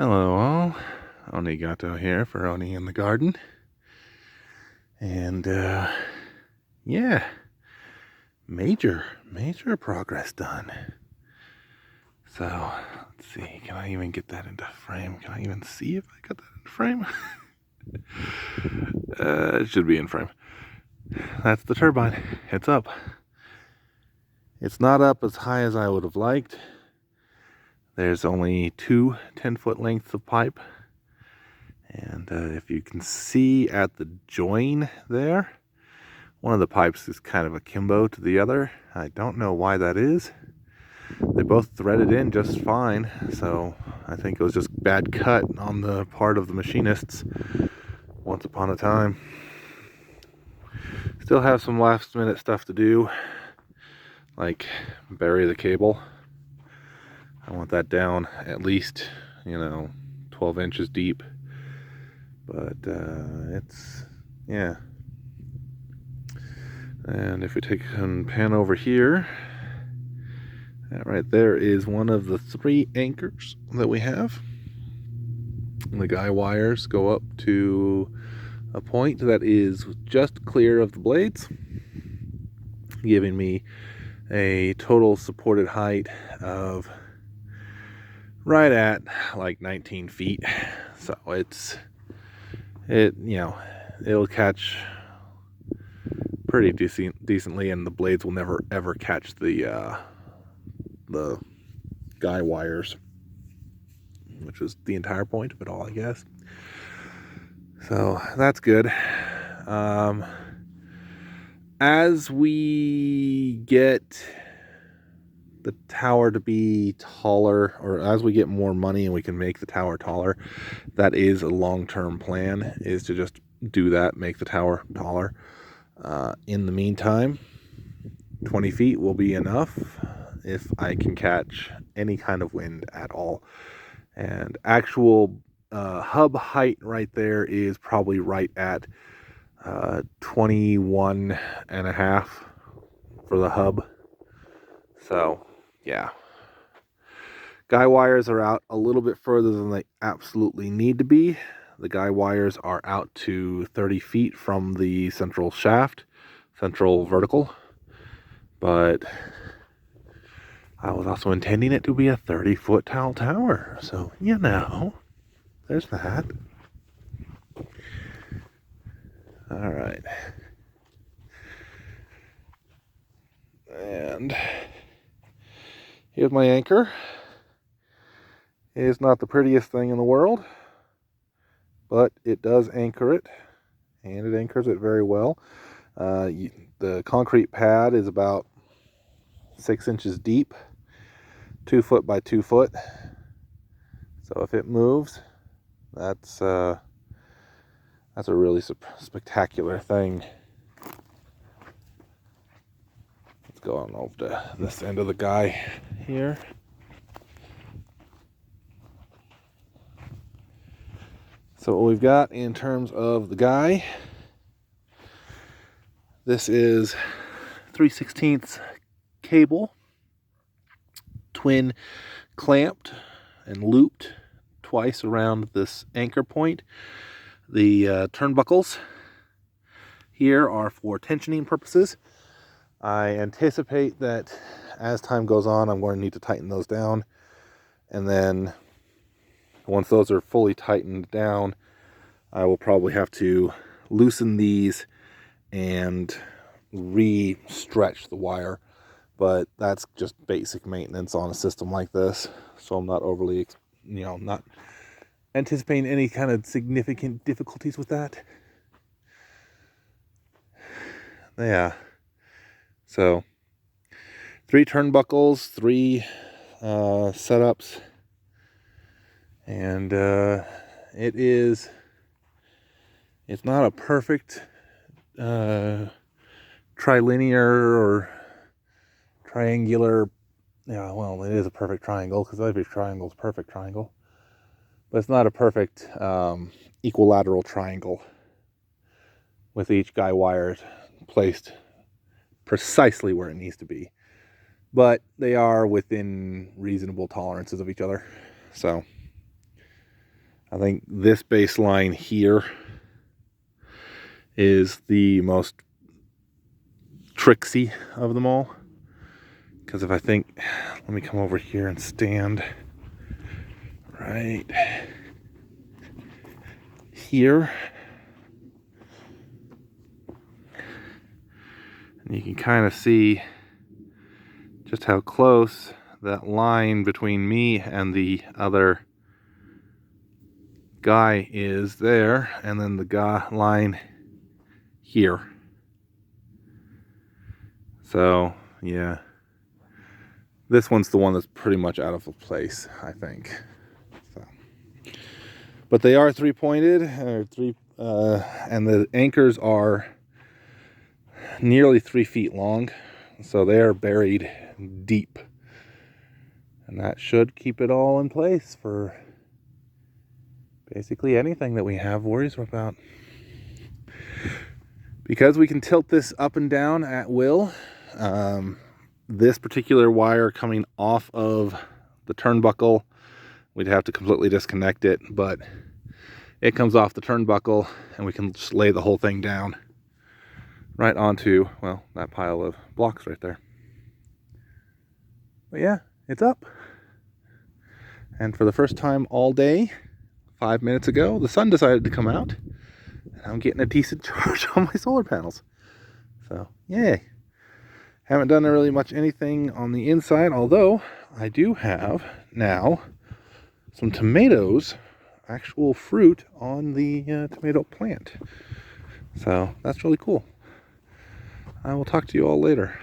Hello all, Onigato here for Oni in the Garden. And yeah, major progress done. So, let's see, can I even get that into frame? Can I even see if I got that into frame? It should be in frame. That's the turbine. It's up. It's not up as high as I would have liked. There's only two 10-foot lengths of pipe. And if you can see at the join there, one of the pipes is kind of akimbo to the other. I don't know why that is. They both threaded in just fine, so I think it was just bad cut on the part of the machinists once upon a time. Still have some last minute stuff to do, like bury the cable. I want that down at least, 12 inches deep. But it's, yeah. And if we take a pan over here, that right there is one of the 3 anchors that we have. And the guy wires go up to a point that is just clear of the blades, giving me a total supported height of right at like 19 feet. So it'll catch pretty decently, and the blades will never ever catch the guy wires, which was the entire point of it all, I guess. So that's good. As we get the tower to be taller, or as we get more money and we can make the tower taller, that is a long-term plan, is to just do that, make the tower taller. In the meantime, 20 feet will be enough if I can catch any kind of wind at all. And actual hub height right there is probably right at 21 and a half for the hub. So yeah, guy wires are out a little bit further than they absolutely need to be. The guy wires are out to 30 feet from the central shaft, central vertical, but I was also intending it to be a 30-foot tall tower, so there's that. All right. And here's my anchor. It is not the prettiest thing in the world, but it does anchor it, and it anchors it very well. The concrete pad is about 6 inches deep, 2 foot by 2 foot. So if it moves, that's a really spectacular thing. Let's go on over to this end of the guy here. So what we've got in terms of the guy, this is 3/16 cable, twin clamped and looped twice around this anchor point. The turnbuckles here are for tensioning purposes. I anticipate that as time goes on, I'm going to need to tighten those down, and then once those are fully tightened down, I will probably have to loosen these and re-stretch the wire. But that's just basic maintenance on a system like this, so I'm not overly, not anticipating any kind of significant difficulties with that. Yeah. So 3 turnbuckles, 3 setups, and it's not a perfect trilinear or triangular. Yeah, well, it is a perfect triangle because every triangle is a perfect triangle, but it's not a perfect equilateral triangle with each guy wire placed precisely where it needs to be. But they are within reasonable tolerances of each other. So I think this baseline here is the most tricksy of them all. Because if I think, let me come over here and stand right here. And you can kind of see just how close that line between me and the other guy is there, and then the guy line here. So yeah, this one's the one that's pretty much out of place, I think. So, but they are three-pointed, and the anchors are nearly 3 feet long, so they are buried deep, and that should keep it all in place for basically anything that we have worries about. Because we can tilt this up and down at will, this particular wire coming off of the turnbuckle, we'd have to completely disconnect it, but it comes off the turnbuckle and we can just lay the whole thing down right onto, well, that pile of blocks right there. But yeah, it's up. And for the first time all day, 5 minutes ago, the sun decided to come out, and I'm getting a decent charge on my solar panels. So, yay. Haven't done really much anything on the inside, although I do have now some tomatoes, actual fruit on the tomato plant. So, that's really cool. I will talk to you all later.